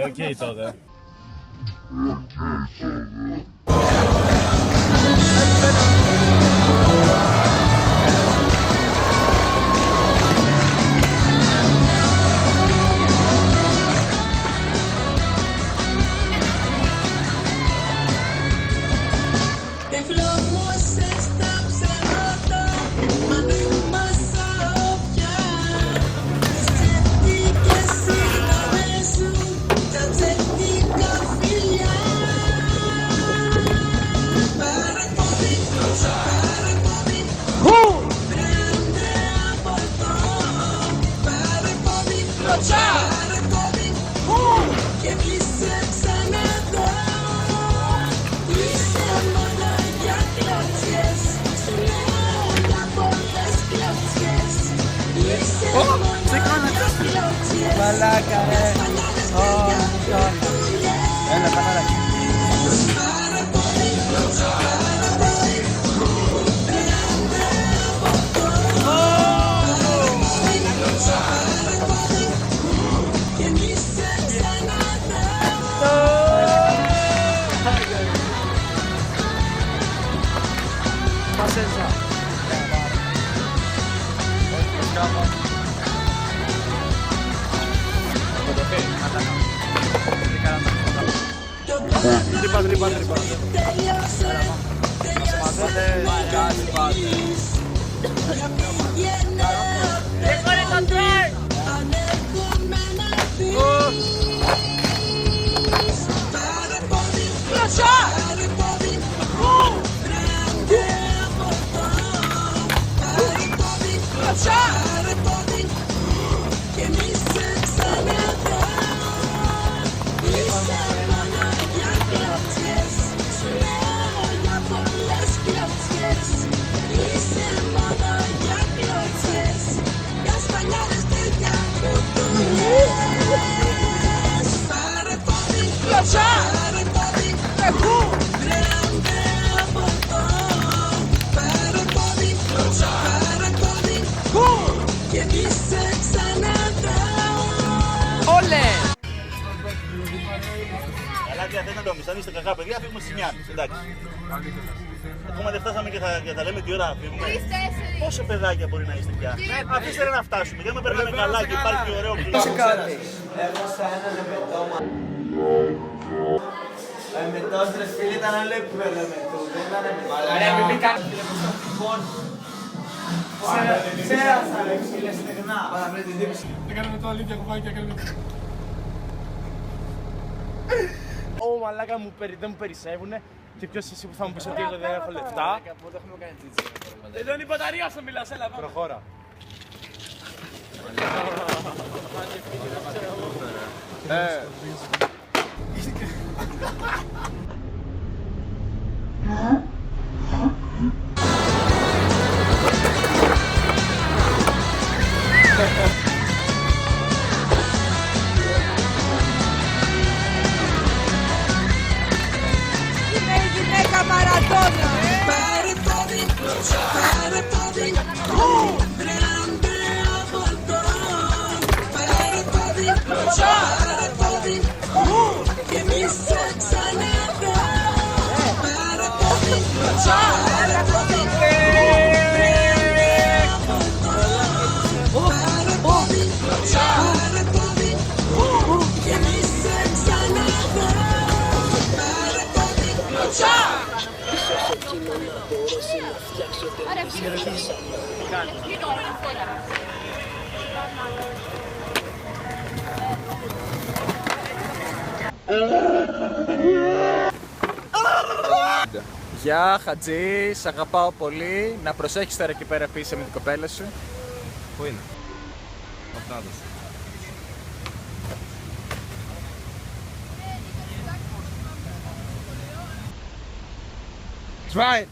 οκ τότε. Μαλάκα ρε. Έλα παναράκι. Πασένσα. Τρυπά. Έσβαρε το τρέν! Κλωτσά! Κλωτσά! Όλε! Αλλά και αυτές να το μισάν, είστε κακά παιδιά, φύγουμε στις 9. Εντάξει. Ακόμα δεν φτάσαμε και θα λέμε τι ώρα φύγουμε. Πόσα παιδάκια μπορεί να είστε πια. Αφήστε ρε να φτάσουμε, γιατί με περνάμε καλά και υπάρχει ωραίο κλίμα. Εγώ στα έναν εμετός ρε φίλε ήταν άλλο επίπεδο εμετού, δεν ήταν εμετός. Ρε μην πει κάτι φίλε πως το χτυπών. Ξέρασα ρε φίλε στεγνά. Έκαναμε το αλήθεια κουβάκι, έκαναμε. Ω μαλάκα δεν μου περισσεύουνε. Και ποιος εσύ που θα μου πεις ότι εγώ δεν έχω λεφτά. Εδώ είναι η μπαταρία σου μιλάς, έλα πάμε. Προχώρα. Είναι η γυναίκα Μαραντόνα! Άρα βγήκε. Γεια, Χατζή, σ' αγαπάω πολύ. Να προσέχεις τώρα εκεί πέρα πίσω με την κοπέλα σου. Πού είναι? Αυτάδος. Σβάιν!